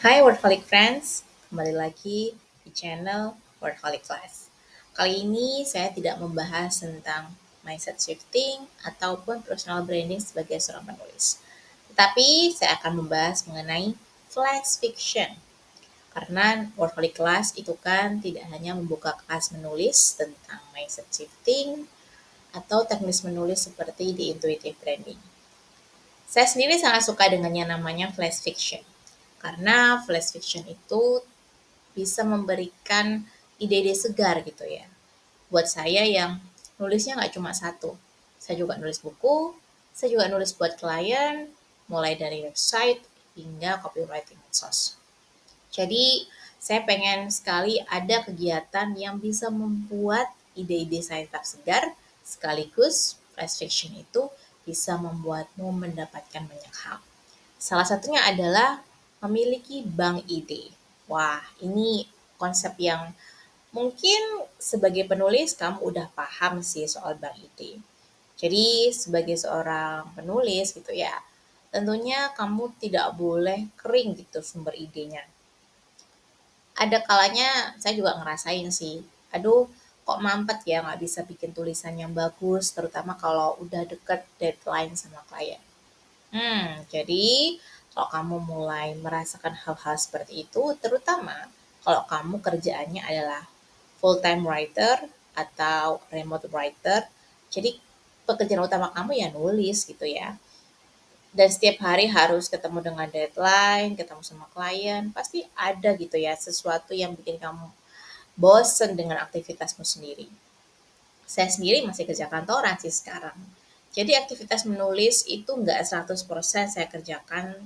Hai Workaholic Friends, kembali lagi di channel Workaholic Class. Kali ini saya tidak membahas tentang mindset shifting ataupun personal branding sebagai seorang penulis. Tetapi saya akan membahas mengenai flash fiction. Karena Workaholic Class itu kan tidak hanya membuka kelas menulis tentang mindset shifting atau teknis menulis seperti di intuitive branding. Saya sendiri sangat suka dengan yang namanya flash fiction. Karena flash fiction itu bisa memberikan ide-ide segar gitu ya. Buat saya yang nulisnya nggak cuma satu. Saya juga nulis buku, saya juga nulis buat klien, mulai dari website hingga copywriting medsos. Jadi saya pengen sekali ada kegiatan yang bisa membuat ide-ide saya tetap segar, sekaligus flash fiction itu bisa membuatmu mendapatkan banyak hal. Salah satunya adalah memiliki bank ide. Wah, ini konsep yang mungkin sebagai penulis kamu udah paham sih soal bank ide. Jadi sebagai seorang penulis gitu ya, tentunya kamu tidak boleh kering gitu sumber idenya. Ada kalanya saya juga ngerasain sih, aduh kok mampet ya nggak bisa bikin tulisan yang bagus, terutama kalau udah deket deadline sama klien. Jadi kalau kamu mulai merasakan hal-hal seperti itu, terutama kalau kamu kerjaannya adalah full-time writer atau remote writer, jadi pekerjaan utama kamu ya nulis gitu ya. Dan setiap hari harus ketemu dengan deadline, ketemu sama klien, pasti ada gitu ya sesuatu yang bikin kamu bosen dengan aktivitasmu sendiri. Saya sendiri masih kerja kantoran sih sekarang. Jadi aktivitas menulis itu nggak 100% saya kerjakan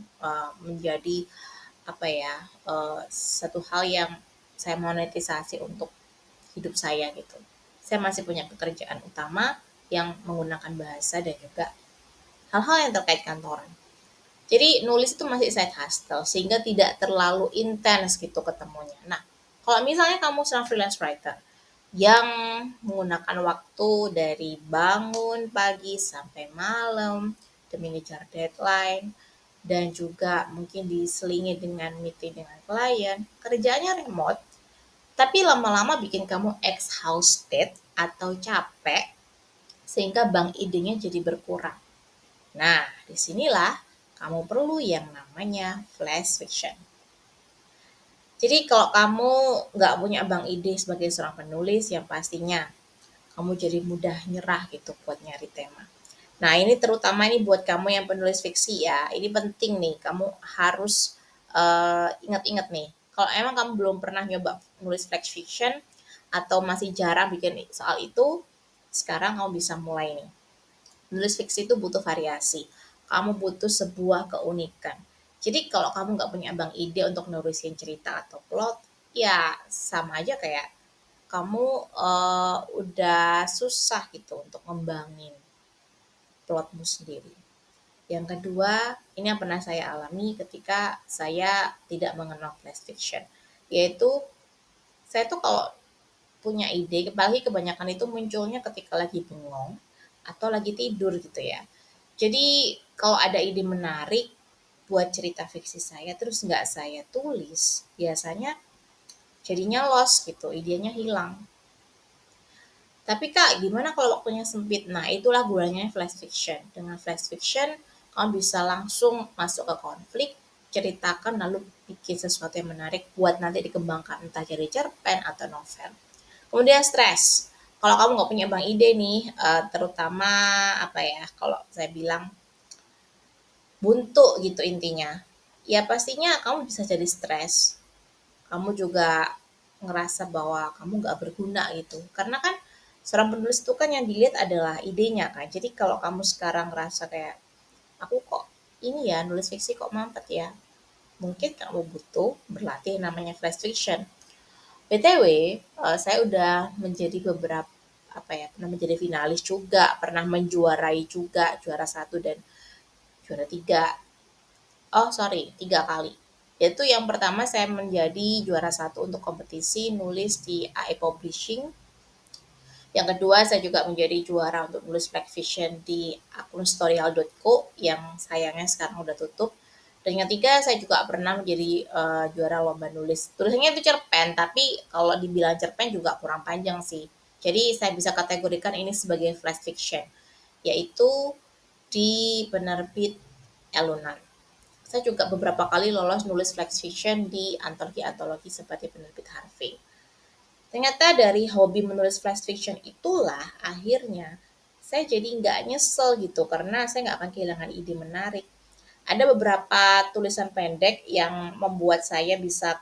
menjadi apa ya satu hal yang saya monetisasi untuk hidup saya gitu. Saya masih punya pekerjaan utama yang menggunakan bahasa dan juga hal-hal yang terkait kantoran. Jadi nulis itu masih side hustle sehingga tidak terlalu intens gitu ketemunya. Nah, kalau misalnya kamu seorang freelance writer yang menggunakan waktu dari bangun pagi sampai malam demi ngejar deadline dan juga mungkin diselingi dengan meeting dengan klien, kerjanya remote, tapi lama-lama bikin kamu exhausted atau capek sehingga bank idenya jadi berkurang. Nah, disinilah kamu perlu yang namanya flash fiction. Jadi kalau kamu nggak punya bank ide sebagai seorang penulis, yang pastinya kamu jadi mudah nyerah gitu buat nyari tema. Nah ini terutama ini buat kamu yang penulis fiksi ya, ini penting nih, kamu harus ingat-ingat nih. Kalau emang kamu belum pernah nyoba nulis flash fiction atau masih jarang bikin soal itu, sekarang kamu bisa mulai nih. Nulis fiksi itu butuh variasi. Kamu butuh sebuah keunikan. Jadi kalau kamu nggak punya bank ide untuk nulisin cerita atau plot, ya sama aja kayak kamu udah susah gitu untuk ngembangin plotmu sendiri. Yang kedua, ini yang pernah saya alami ketika saya tidak mengenal flash fiction, yaitu saya tuh kalau punya ide, apalagi kebanyakan itu munculnya ketika lagi bengong atau lagi tidur gitu ya. Jadi kalau ada ide menarik buat cerita fiksi saya terus nggak saya tulis, biasanya jadinya lost gitu, idenya hilang. Tapi Kak, gimana kalau waktunya sempit? Nah, itulah gunanya flash fiction. Dengan flash fiction, kamu bisa langsung masuk ke konflik, ceritakan lalu bikin sesuatu yang menarik buat nanti dikembangkan entah jadi cerpen atau novel. Kemudian stres. Kalau kamu nggak punya bank ide nih, terutama apa ya, kalau saya bilang buntu gitu intinya. Ya pastinya kamu bisa jadi stres. Kamu juga ngerasa bahwa kamu nggak berguna gitu. Karena kan seorang penulis itu kan yang dilihat adalah idenya kan. Jadi kalau kamu sekarang ngerasa kayak aku kok ini ya nulis fiksi kok mampet ya. Mungkin kamu butuh berlatih namanya flash fiction. BTW, saya udah menjadi beberapa apa ya, pernah menjadi finalis juga, pernah menjuarai juga, juara satu dan juara tiga. Oh sorry, 3 kali. Yaitu yang pertama saya menjadi juara satu untuk kompetisi nulis di AE Publishing. Yang kedua saya juga menjadi juara untuk nulis Black Fiction di akun storyal.co yang sayangnya sekarang udah tutup. Dan yang ketiga, saya juga pernah menjadi juara lomba nulis. Tulisannya itu cerpen, tapi kalau dibilang cerpen juga kurang panjang sih. Jadi saya bisa kategorikan ini sebagai flash fiction, yaitu di penerbit Elunan. Saya juga beberapa kali lolos nulis flash fiction di antologi-antologi seperti penerbit Harvey. Ternyata dari hobi menulis flash fiction itulah akhirnya saya jadi nggak nyesel gitu karena saya nggak akan kehilangan ide menarik. Ada beberapa tulisan pendek yang membuat saya bisa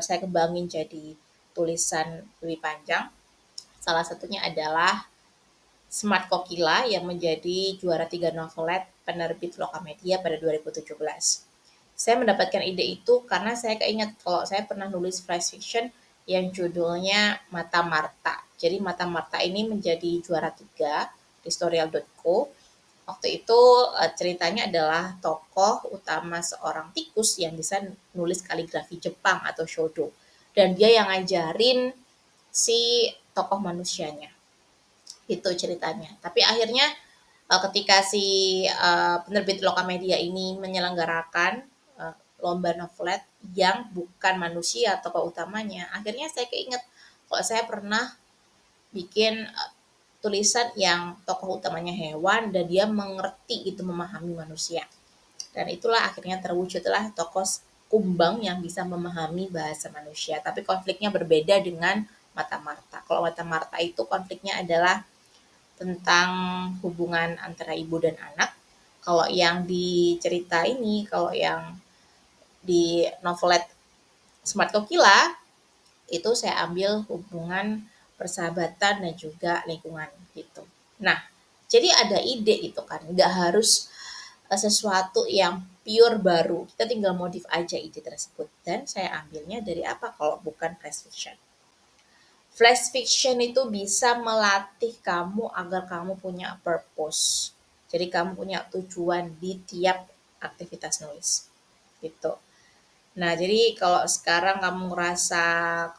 saya kembangin jadi tulisan lebih panjang. Salah satunya adalah Smart Kokila yang menjadi juara 3 novelet penerbit Lokamedia pada 2017. Saya mendapatkan ide itu karena saya keinget kalau saya pernah nulis flash fiction yang judulnya Mata Marta. Jadi Mata Marta ini menjadi juara 3 di Storyal.co. Waktu itu ceritanya adalah tokoh utama seorang tikus yang bisa nulis kaligrafi Jepang atau shodo. Dan dia yang ngajarin si tokoh manusianya. Itu ceritanya. Tapi akhirnya ketika si penerbit Lokamedia ini menyelenggarakan lomba novelet yang bukan manusia tokoh utamanya, akhirnya saya keinget kalau saya pernah bikin tulisan yang tokoh utamanya hewan dan dia mengerti itu memahami manusia. Dan itulah akhirnya terwujudlah tokoh kumbang yang bisa memahami bahasa manusia. Tapi konfliknya berbeda dengan Mata Marta. Kalau Mata Marta itu konfliknya adalah tentang hubungan antara ibu dan anak. Kalau yang di cerita ini, kalau yang di novelet Smart Kokila, itu saya ambil hubungan persahabatan dan juga lingkungan gitu. Nah, jadi ada ide gitu kan, nggak harus sesuatu yang pure baru. Kita tinggal modif aja ide tersebut. Dan saya ambilnya dari apa kalau bukan flash fiction. Flash fiction itu bisa melatih kamu agar kamu punya purpose. Jadi kamu punya tujuan di tiap aktivitas nulis. Gitu. Nah, jadi kalau sekarang kamu ngerasa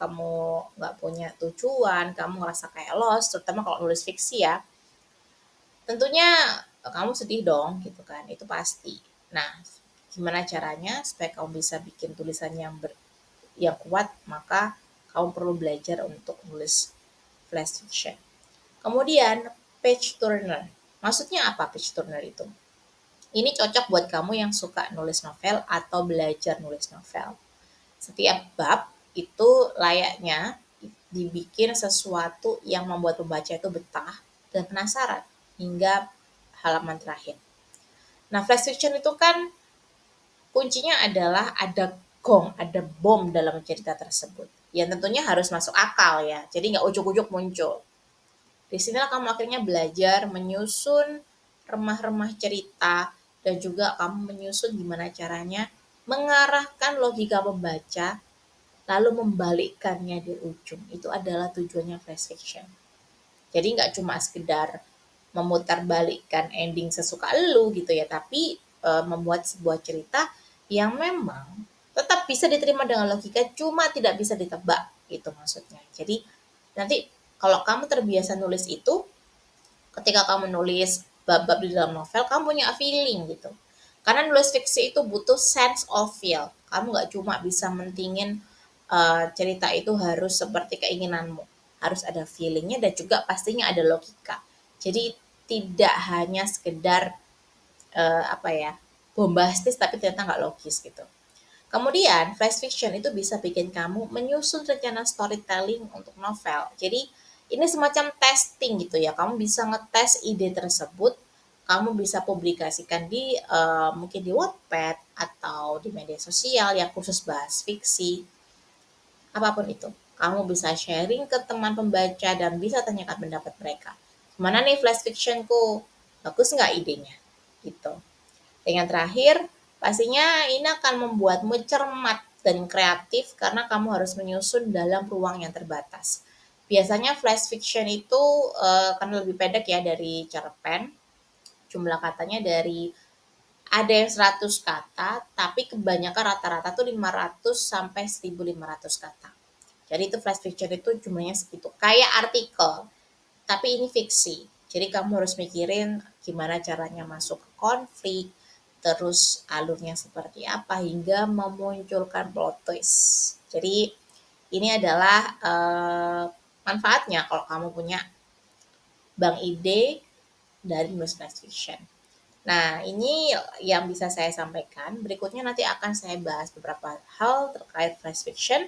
kamu nggak punya tujuan, kamu ngerasa kayak lost, terutama kalau nulis fiksi ya, tentunya kamu sedih dong gitu kan, itu pasti. Nah, gimana caranya supaya kamu bisa bikin tulisan yang kuat, maka kamu perlu belajar untuk nulis flash fiction. Kemudian page turner. Maksudnya apa page turner itu? Ini cocok buat kamu yang suka nulis novel atau belajar nulis novel. Setiap bab itu layaknya dibikin sesuatu yang membuat pembaca itu betah dan penasaran hingga halaman terakhir. Nah, flash fiction itu kan kuncinya adalah ada gong, ada bom dalam cerita tersebut. Yang tentunya harus masuk akal ya, jadi nggak ujuk-ujuk muncul. Di sinilah kamu akhirnya belajar menyusun remah-remah cerita dan juga kamu menyusun gimana caranya mengarahkan logika pembaca lalu membalikkannya di ujung. Itu adalah tujuannya flash fiction. Jadi nggak cuma sekedar memutarbalikkan ending sesuka lu gitu ya, tapi membuat sebuah cerita yang memang tetap bisa diterima dengan logika, cuma tidak bisa ditebak gitu maksudnya. Jadi nanti kalau kamu terbiasa nulis itu, ketika kamu nulis bab-bab di dalam novel, kamu punya feeling gitu. Karena nulis fiksi itu butuh sense of feel. Kamu nggak cuma bisa mentingin cerita itu harus seperti keinginanmu. Harus ada feelingnya dan juga pastinya ada logika. Jadi tidak hanya sekedar apa ya bombastis tapi ternyata nggak logis gitu. Kemudian flash fiction itu bisa bikin kamu menyusun rencana storytelling untuk novel. Jadi ini semacam testing gitu ya. Kamu bisa ngetes ide tersebut, kamu bisa publikasikan di mungkin di Wattpad atau di media sosial yang khusus bahas fiksi. Apapun itu. Kamu bisa sharing ke teman pembaca dan bisa tanyakan pendapat mereka. Gimana nih flash fictionku? Bagus nggak idenya? Gitu. Dan yang terakhir, pastinya ini akan membuatmu cermat dan kreatif karena kamu harus menyusun dalam ruang yang terbatas. Biasanya flash fiction itu karena lebih pendek ya dari cerpen, jumlah katanya dari ada yang 100 kata, tapi kebanyakan rata-rata tuh 500 sampai 1.500 kata. Jadi itu flash fiction itu jumlahnya segitu. Kayak artikel, tapi ini fiksi. Jadi kamu harus mikirin gimana caranya masuk ke konflik, terus alurnya seperti apa, hingga memunculkan plot twist. Jadi ini adalah manfaatnya kalau kamu punya bank ide dari menulis flash fiction. Nah, ini yang bisa saya sampaikan. Berikutnya nanti akan saya bahas beberapa hal terkait flash fiction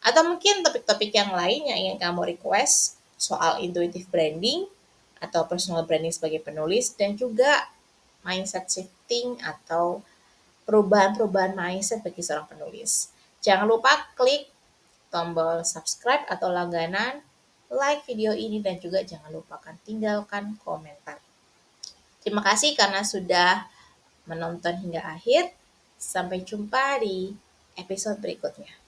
atau mungkin topik-topik yang lain yang ingin kamu request soal intuitive branding atau personal branding sebagai penulis dan juga mindset shifting atau perubahan-perubahan mindset bagi seorang penulis. Jangan lupa klik tombol subscribe atau langganan, like video ini dan juga jangan lupakan tinggalkan komentar. Terima kasih karena sudah menonton hingga akhir. Sampai jumpa di episode berikutnya.